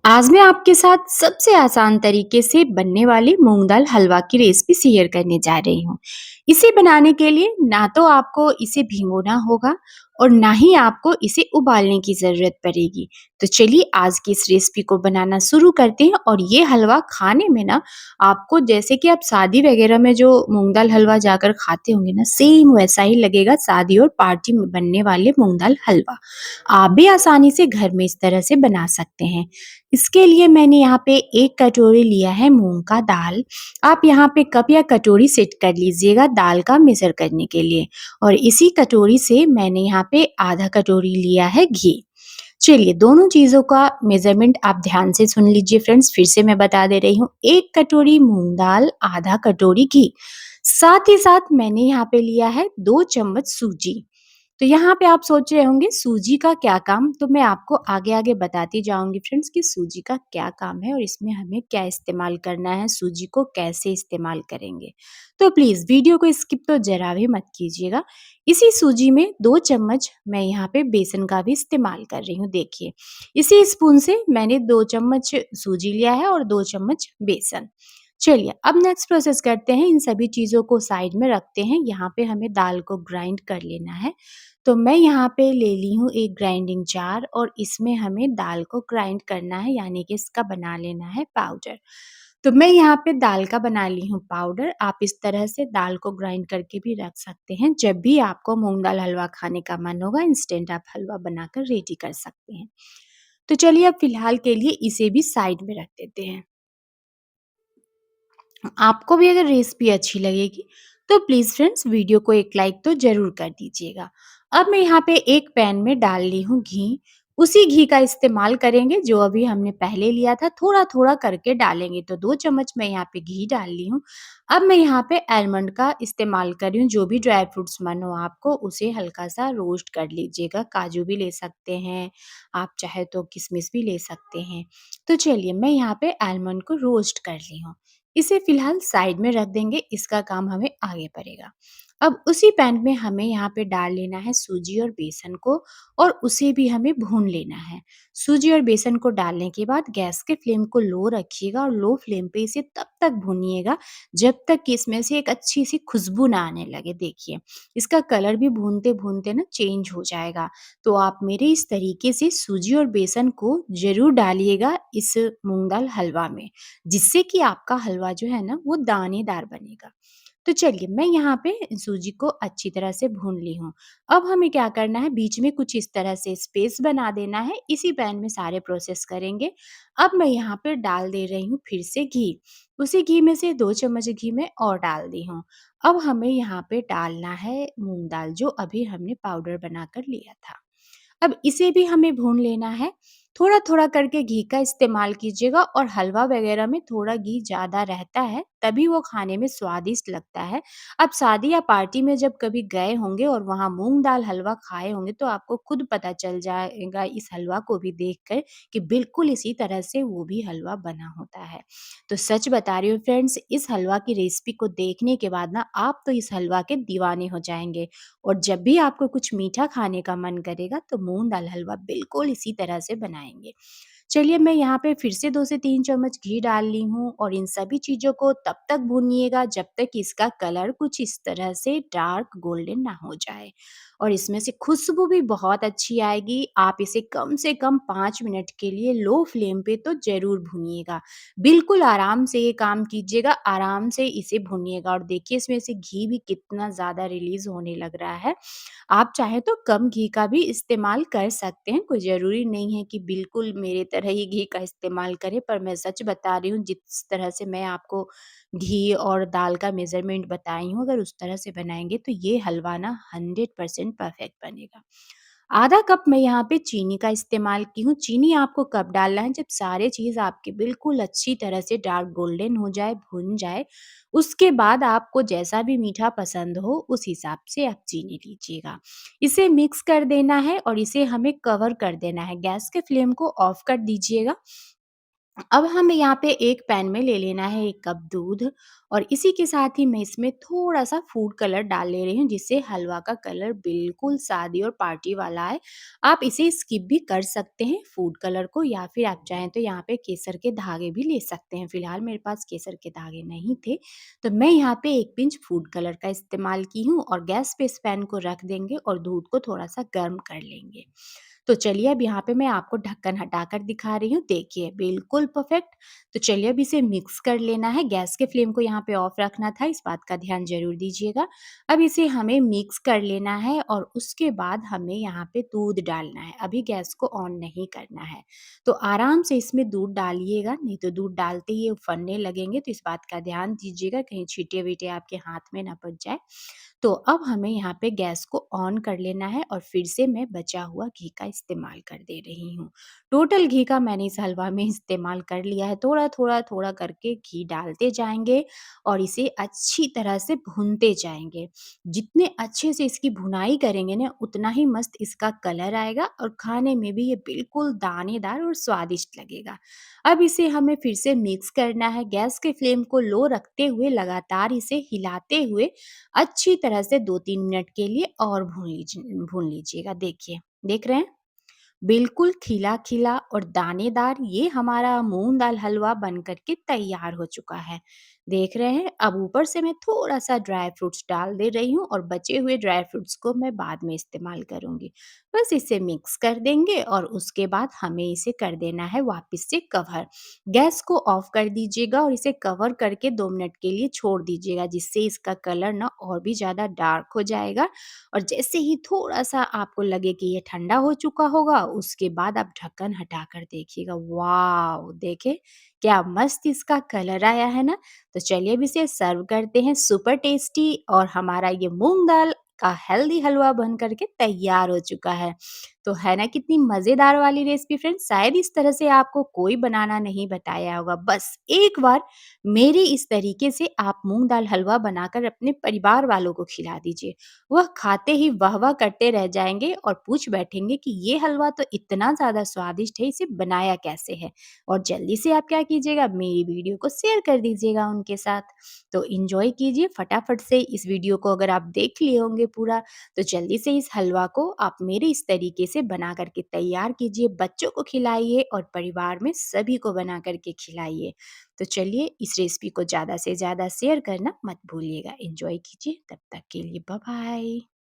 आज मैं आपके साथ सबसे आसान तरीके से बनने वाले मूंग दाल हलवा की रेसिपी शेयर करने जा रही हूँ। इसे बनाने के लिए ना तो आपको इसे भिगोना होगा और ना ही आपको इसे उबालने की ज़रूरत पड़ेगी। तो चलिए आज की इस रेसिपी को बनाना शुरू करते हैं और ये हलवा खाने में ना आपको जैसे कि आप शादी वगैरह में जो मूंग दाल हलवा जाकर खाते होंगे ना सेम वैसा ही लगेगा शादी और पार्टी में बनने वाले मूंग दाल हलवा। आप भी आसानी से घर में इस तरह से बना सकते हैं। इसके लिए मैंने यहाँ पे 1 कटोरी लिया है मूँग का दाल। आप यहाँ पे कप या कटोरी सेट कर लीजिएगा दाल का मेज़र करने के लिए और इसी कटोरी से मैंने यहाँ पे आधा कटोरी लिया है घी। चलिए दोनों चीज़ों का मेज़रमेंट आप ध्यान से सुन लीजिए फ्रेंड्स, फिर से मैं बता दे रही हूँ। 1 कटोरी मूँग दाल, आधा कटोरी घी। साथ ही साथ मैंने यहाँ पे लिया है 2 चम्मच सूजी। तो यहाँ पे आप सोच रहे होंगे सूजी का क्या काम? तो मैं आपको आगे-आगे बताती जाऊँगी फ्रेंड्स कि सूजी का क्या काम है और इसमें हमें क्या इस्तेमाल करना है, सूजी को कैसे इस्तेमाल करेंगे। तो प्लीज़ वीडियो को स्किप तो ज़रा भी मत कीजिएगा। इसी सूजी में 2 चम्मच मैं यहाँ पे बेसन का भी इस्तेमाल कर रही हूँ, देखिए। इसी स्पून से मैंने 2 चम्मच सूजी लिया है और 2 चम्मच बेसन। चलिए अब नेक्स्ट प्रोसेस करते हैं, इन सभी चीज़ों को साइड में रखते हैं। यहाँ पे हमें दाल को ग्राइंड कर लेना है। तो मैं यहाँ पे ले ली हूँ एक ग्राइंडिंग जार और इसमें हमें दाल को ग्राइंड करना है यानी कि इसका बना लेना है पाउडर। तो मैं यहाँ पे दाल का बना ली हूँ पाउडर। आप इस तरह से दाल को ग्राइंड करके भी रख सकते हैं। जब भी आपको मूँग दाल हलवा खाने का मन होगा इंस्टेंट आप हलवा बनाकर रेडी कर सकते हैं। तो चलिए अब फ़िलहाल के लिए इसे भी साइड में रख देते हैं। आपको भी अगर रेसिपी अच्छी लगेगी तो प्लीज़ फ्रेंड्स वीडियो को एक लाइक तो ज़रूर कर दीजिएगा। अब मैं यहाँ पे एक पैन में डाल ली हूँ घी। उसी घी का इस्तेमाल करेंगे जो अभी हमने पहले लिया था, थोड़ा-थोड़ा करके डालेंगे। तो 2 चम्मच मैं यहाँ पे घी डाल ली हूँ। अब मैं यहाँ पे आलमंड का इस्तेमाल कर रही हूँ, जो भी ड्राई फ्रूट्स मन हो आपको उसे हल्का-सा रोस्ट कर लीजिएगा। काजू भी ले सकते हैं, आप चाहे तो किशमिश भी ले सकते हैं। तो चलिए मैं यहाँ पे आलमंड को रोस्ट कर ली हूँ। इसे फ़िलहाल साइड में रख देंगे, इसका काम हमें आगे पड़ेगा। अब उसी पैन में हमें यहाँ पे डाल लेना है सूजी और बेसन को और उसे भी हमें भून लेना है। सूजी और बेसन को डालने के बाद गैस के फ्लेम को लो रखिएगा और लो फ्लेम पे इसे तब तक भूनिएगा जब तक कि इसमें से एक अच्छी-सी खुशबू ना आने लगे, देखिए। इसका कलर भी भूनते-भूनते ना चेंज हो जाएगा। तो आप मेरे इस तरीके से सूजी और बेसन को ज़रूर डालिएगा इस मूँग दाल हलवा में। जिससे कि आपका हलवा जो है ना वो दानेदार बनेगा। तो चलिए मैं यहाँ पे सूजी को अच्छी तरह से भून ली हूँ। अब हमें क्या करना है बीच में कुछ इस तरह से स्पेस बना देना है, इसी पैन में सारे प्रोसेस करेंगे। अब मैं यहाँ पे डाल दे रही हूँ फिर से घी। उसी घी में से 2 चम्मच घी मैं और डाल दी हूँ। अब हमें यहाँ पे डालना है मूँग दाल जो अभी हमने पाउडर बनाकर लिया था। अब इसे भी हमें भून लेना है। थोड़ा-थोड़ा करके घी का इस्तेमाल कीजिएगा और हलवा वगैरह में थोड़ा घी ज़्यादा रहता है, तभी वो खाने में स्वादिष्ट लगता है। आप शादी या पार्टी में जब कभी गए होंगे और वहाँ मूँग दाल हलवा खाए होंगे, तो आपको खुद पता चल जाएगा इस हलवा को भी देखकर कि बिल्कुल इसी तरह से वो भी हलवा बना होता है। तो सच बता रही हूँ फ्रेंड्स, इस हलवा की रेसिपी को देखने के बाद ना आप तो इस हलवा के दीवाने हो जाएँगे। और जब भी आपको कुछ मीठा खाने का मन करेगा तो मूँग दाल हलवा बिल्कुल इसी तरह से बनाएँगे। चलिए मैं यहाँ पे फिर से 2 से 3 चम्मच घी डाल ली हूँ और इन सभी चीज़ों को तब तक भूनिएगा जब तक इसका कलर कुछ इस तरह से डार्क गोल्डन ना हो जाए और इसमें से खुशबू भी बहुत अच्छी आएगी। आप इसे कम से कम 5 मिनट के लिए लो फ्लेम पे तो ज़रूर भूनिएगा। बिल्कुल आराम से ये काम कीजिएगा, आराम से इसे भूनिएगा और देखिए इसमें से घी भी कितना ज़्यादा रिलीज़ होने लग रहा है। आप चाहें तो कम घी का भी इस्तेमाल कर सकते हैं, कोई ज़रूरी नहीं है कि बिल्कुल मेरे तरह ही घी का इस्तेमाल करें, पर मैं सच बता रही हूँ जिस तरह से मैं आपको घी और दाल का मेज़रमेंट बताई हूँ, अगर उस तरह से बनाएँगे तो ये हलवा ना 100% परफेक्ट बनेगा। आधा कप मैं यहाँ पे चीनी का इस्तेमाल की हूँ। चीनी आपको कब डालना है जब सारे चीज़ आपकी बिल्कुल अच्छी तरह से डार्क गोल्डन हो जाए, भुन जाए। उसके बाद आपको जैसा भी मीठा पसंद हो उस हिसाब से आप चीनी लीजिएगा। इसे मिक्स कर देना है और इसे हमें कवर कर देना है। गैस के फ्लेम को ऑफ कर दीजिएगा अब हमें यहाँ पे एक पैन में ले लेना है 1 कप दूध और इसी के साथ ही मैं इसमें थोड़ा-सा फूड कलर डाल ले रही हूँ, जिससे हलवा का कलर बिल्कुल सादी और पार्टी वाला आए। आप इसे स्किप भी कर सकते हैं फूड कलर को, या फिर आप चाहें तो यहाँ पे केसर के धागे भी ले सकते हैं। फिलहाल मेरे पास केसर के धागे नहीं थे, तो मैं यहाँ पे 1 पिंच फूड कलर का इस्तेमाल की हूँ और गैस पे इस पैन को रख देंगे और दूध को थोड़ा-सा गर्म कर लेंगे। तो चलिए अब यहाँ पे मैं आपको ढक्कन हटाकर दिखा रही हूँ। देखिए बिल्कुल परफेक्ट। तो चलिए अब इसे मिक्स कर लेना है। गैस के फ्लेम को यहाँ पे ऑफ रखना था, इस बात का ध्यान ज़रूर दीजिएगा। अब इसे हमें मिक्स कर लेना है और उसके बाद हमें यहाँ पे दूध डालना है। अभी गैस को ऑन नहीं करना है। तो आराम से इसमें दूध डालिएगा, नहीं तो दूध डालते ही ये उफनने लगेंगे, तो इस बात का ध्यान दीजिएगा कहीं छींटे-वीटे आपके हाथ में ना पड़ जाए। तो अब हमें यहाँ पे गैस को ऑन कर लेना है और फिर से मैं बचा हुआ घी का इस्तेमाल कर दे रही हूँ। टोटल घी का मैंने इस हलवा में इस्तेमाल कर लिया है। थोड़ा-थोड़ा करके घी डालते जाएँगे और इसे अच्छी तरह से भूनते जाएँगे। जितने अच्छे से इसकी भुनाई करेंगे ना, उतना ही मस्त इसका कलर आएगा और खाने में भी ये बिल्कुल दानेदार और स्वादिष्ट लगेगा। अब इसे हमें फिर से मिक्स करना है। गैस के फ्लेम को लो रखते हुए लगातार इसे हिलाते हुए अच्छी तरह से 2-3 मिनट के लिए और भून लीजिएगा। देखिए, देख रहे हैं? बिल्कुल खिला-खिला और दानेदार ये हमारा मूँग दाल हलवा बन कर के तैयार हो चुका है। देख रहे हैं? अब ऊपर से मैं थोड़ा-सा ड्राई फ्रूट्स डाल दे रही हूँ और बचे हुए ड्राई फ्रूट्स को मैं बाद में इस्तेमाल करूँगी। बस इसे मिक्स कर देंगे और उसके बाद हमें इसे कर देना है वापस से कवर। गैस को ऑफ कर दीजिएगा और इसे कवर करके 2 मिनट के लिए छोड़ दीजिएगा, जिससे इसका कलर ना और भी ज़्यादा डार्क हो जाएगा। और जैसे ही थोड़ा-सा आपको लगे कि ये ठंडा हो चुका होगा, उसके बाद आप ढक्कन हटाकर देखिएगा, वॉव! देखें क्या मस्त इसका कलर आया है ना? तो चलिए अब इसे सर्व करते हैं। सुपर टेस्टी और हमारा ये मूँग दाल का हेल्दी हलवा बन कर के तैयार हो चुका है। तो है ना कितनी मज़ेदार वाली रेसिपी फ्रेंड्स? शायद इस तरह से आपको कोई बनाना नहीं बताया होगा। बस एक बार मेरे इस तरीके से आप मूँग दाल हलवा बनाकर अपने परिवार वालों को खिला दीजिए। वह खाते ही वाह-वाह करते रह जाएँगे और पूछ बैठेंगे कि ये हलवा तो इतना ज़्यादा स्वादिष्ट है, इसे बनाया कैसे है? और जल्दी से आप क्या कीजिएगा, मेरी वीडियो को शेयर कर दीजिएगा उनके साथ। तो एन्जॉय कीजिए फटाफट से इस वीडियो को। अगर आप देख लिए होंगे पूरा, तो जल्दी से इस हलवा को आप मेरे इस तरीके से बना कर के तैयार कीजिए, बच्चों को खिलाइए और परिवार में सभी को बना कर के खिलाइए। तो चलिए इस रेसिपी को ज़्यादा से ज़्यादा शेयर करना मत भूलिएगा। एन्जॉय कीजिए, तब तक के लिए बाय बाय।